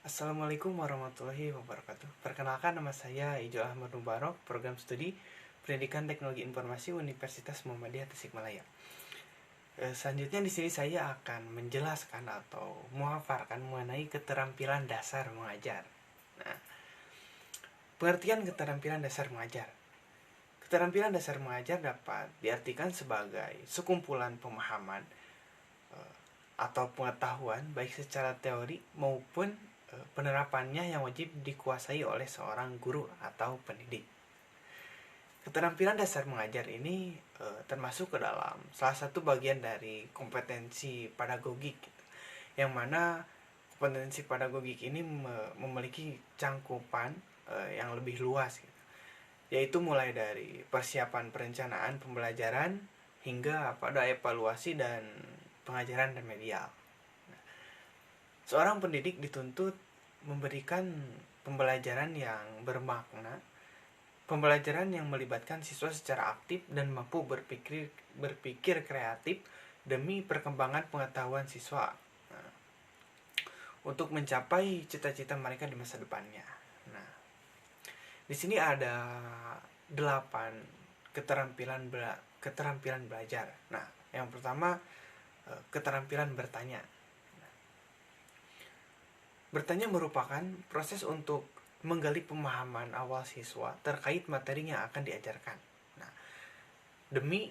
Assalamualaikum warahmatullahi wabarakatuh. Perkenalkan, nama saya Ijol Ahmad Mubarok, program studi Pendidikan Teknologi Informasi Universitas Muhammadiyah Tasikmalaya. Selanjutnya di sini saya akan menjelaskan atau memaparkan mengenai keterampilan dasar mengajar. Nah, pengertian keterampilan dasar mengajar. Keterampilan dasar mengajar dapat diartikan sebagai sekumpulan pemahaman atau pengetahuan baik secara teori maupun penerapannya yang wajib dikuasai oleh seorang guru atau pendidik. Keterampilan dasar mengajar ini termasuk ke dalam salah satu bagian dari kompetensi pedagogik, yang mana kompetensi pedagogik ini memiliki cangkupan yang lebih luas, yaitu mulai dari persiapan perencanaan pembelajaran hingga pada evaluasi dan pengajaran remedial. Seorang pendidik dituntut memberikan pembelajaran yang bermakna, pembelajaran yang melibatkan siswa secara aktif dan mampu berpikir kreatif demi perkembangan pengetahuan siswa untuk mencapai cita-cita mereka di masa depannya. Nah, di sini ada 8 keterampilan belajar. Nah, yang pertama keterampilan bertanya. Bertanya merupakan proses untuk menggali pemahaman awal siswa terkait materi yang akan diajarkan. Nah, demi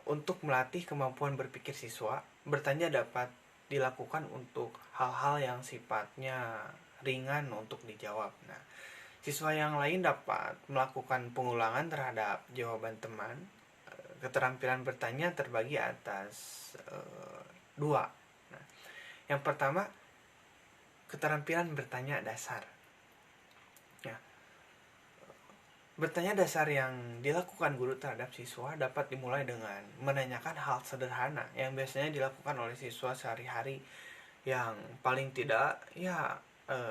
untuk melatih kemampuan berpikir siswa, bertanya dapat dilakukan untuk hal-hal yang sifatnya ringan untuk dijawab. Nah, siswa yang lain dapat melakukan pengulangan terhadap jawaban teman. Keterampilan bertanya terbagi atas 2. Nah, yang pertama, keterampilan bertanya dasar. Ya, bertanya dasar yang dilakukan guru terhadap siswa dapat dimulai dengan menanyakan hal sederhana yang biasanya dilakukan oleh siswa sehari-hari, yang paling tidak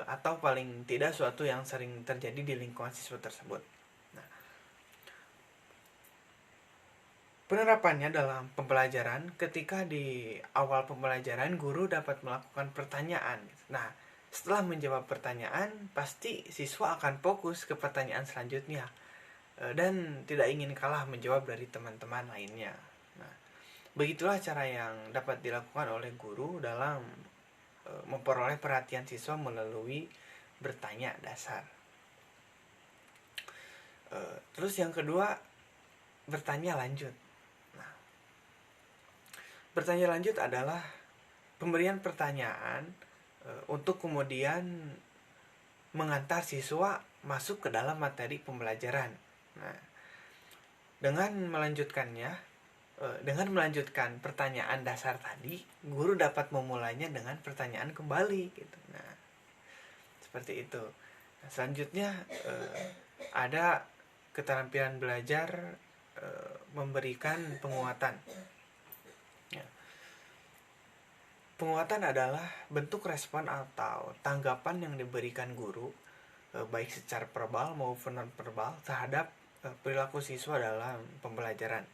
atau paling tidak suatu yang sering terjadi di lingkungan siswa tersebut. Nah, penerapannya dalam pembelajaran, ketika di awal pembelajaran guru dapat melakukan pertanyaan. Nah, setelah menjawab pertanyaan, pasti siswa akan fokus ke pertanyaan selanjutnya dan tidak ingin kalah menjawab dari teman-teman lainnya. Nah, begitulah cara yang dapat dilakukan oleh guru dalam memperoleh perhatian siswa melalui bertanya dasar. Terus yang kedua, bertanya lanjut. Nah, bertanya lanjut adalah pemberian pertanyaan untuk kemudian mengantar siswa masuk ke dalam materi pembelajaran. Nah, dengan melanjutkan pertanyaan dasar tadi, guru dapat memulainya dengan pertanyaan kembali gitu. Nah, seperti itu. Nah, selanjutnya ada keterampilan belajar memberikan penguatan. Penguatan adalah bentuk respon atau tanggapan yang diberikan guru baik secara verbal maupun non-verbal terhadap perilaku siswa dalam pembelajaran.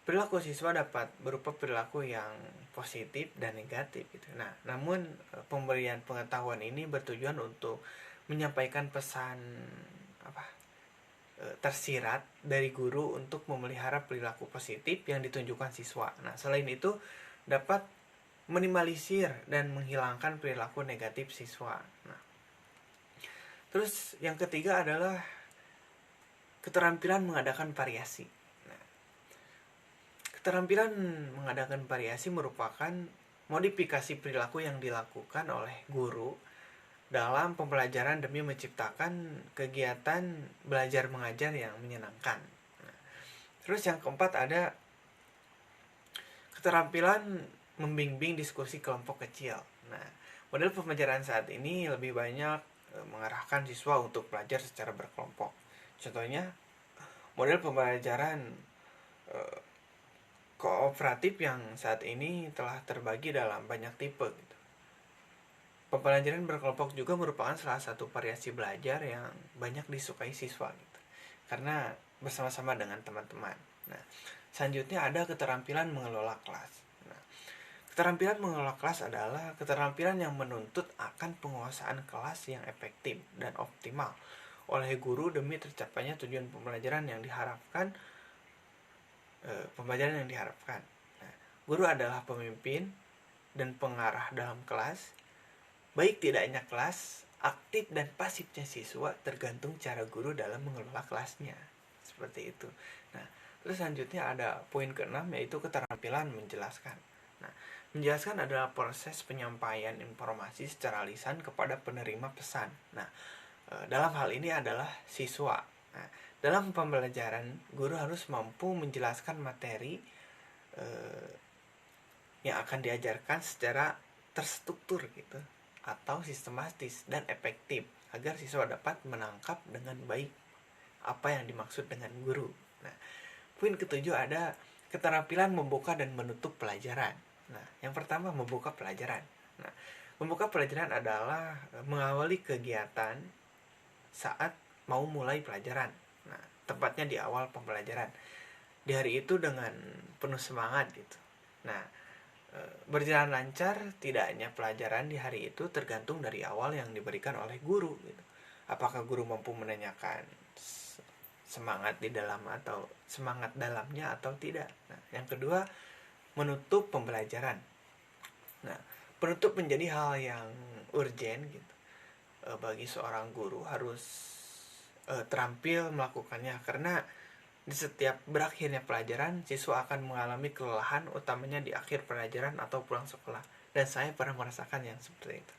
Perilaku siswa dapat berupa perilaku yang positif dan negatif gitu. Nah, namun pemberian pengetahuan ini bertujuan untuk menyampaikan pesan tersirat dari guru untuk memelihara perilaku positif yang ditunjukkan siswa. Nah, selain itu dapat minimalisir dan menghilangkan perilaku negatif siswa. Nah, terus yang ketiga adalah keterampilan mengadakan variasi. Nah, keterampilan mengadakan variasi merupakan modifikasi perilaku yang dilakukan oleh guru dalam pembelajaran demi menciptakan kegiatan belajar mengajar yang menyenangkan. Nah, terus yang keempat ada keterampilan membimbing diskusi kelompok kecil. Nah, model pembelajaran saat ini lebih banyak mengarahkan siswa untuk belajar secara berkelompok. Contohnya, model pembelajaran kooperatif yang saat ini telah terbagi dalam banyak tipe. Gitu. Pembelajaran berkelompok juga merupakan salah satu variasi belajar yang banyak disukai siswa, gitu, karena bersama-sama dengan teman-teman. Nah, selanjutnya ada keterampilan mengelola kelas. Keterampilan mengelola kelas adalah keterampilan yang menuntut akan penguasaan kelas yang efektif dan optimal oleh guru demi tercapainya tujuan pembelajaran yang diharapkan. Nah, guru adalah pemimpin dan pengarah dalam kelas. Baik tidaknya kelas, aktif dan pasifnya siswa tergantung cara guru dalam mengelola kelasnya. Seperti itu. Nah, terus selanjutnya ada poin keenam, yaitu keterampilan menjelaskan. Nah, menjelaskan adalah proses penyampaian informasi secara lisan kepada penerima pesan. Nah, dalam hal ini adalah siswa. Nah, dalam pembelajaran, guru harus mampu menjelaskan materi yang akan diajarkan secara terstruktur gitu, atau sistematis dan efektif, agar siswa dapat menangkap dengan baik apa yang dimaksud dengan guru. Nah, poin ketujuh ada keterampilan membuka dan menutup pelajaran. Nah, yang pertama, membuka pelajaran. Nah, membuka pelajaran adalah mengawali kegiatan saat mau mulai pelajaran. Nah, tepatnya di awal pembelajaran. Di hari itu dengan penuh semangat gitu. Nah, berjalan lancar tidaknya pelajaran di hari itu tergantung dari awal yang diberikan oleh guru gitu. Apakah guru mampu menanyakan semangat di dalam atau semangat dalamnya atau tidak. Nah, yang kedua, menutup pembelajaran. Nah, penutup menjadi hal yang urgen gitu. Bagi seorang guru harus terampil melakukannya, karena di setiap berakhirnya pelajaran, siswa akan mengalami kelelahan, utamanya di akhir pelajaran atau pulang sekolah. Dan saya pernah merasakan yang seperti itu.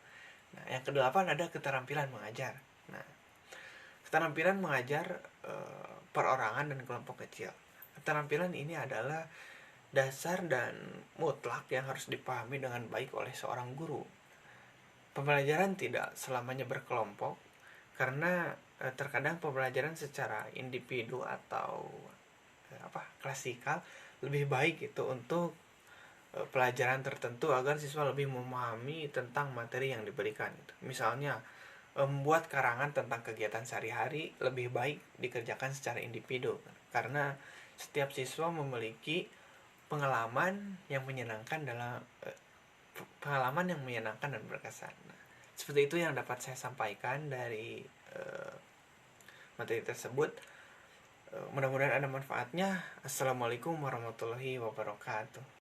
Nah, yang kedelapan ada keterampilan mengajar. Nah, keterampilan mengajar perorangan dan kelompok kecil. Keterampilan ini adalah dasar dan mutlak yang harus dipahami dengan baik oleh seorang guru. Pembelajaran tidak selamanya berkelompok, karena terkadang pembelajaran secara individu atau klasikal lebih baik itu untuk pelajaran tertentu, agar siswa lebih memahami tentang materi yang diberikan gitu. Misalnya membuat karangan tentang kegiatan sehari-hari lebih baik dikerjakan secara individu, karena setiap siswa memiliki pengalaman yang menyenangkan dan berkesan. Nah, seperti itu yang dapat saya sampaikan dari materi tersebut. Mudah-mudahan ada manfaatnya. Assalamualaikum warahmatullahi wabarakatuh.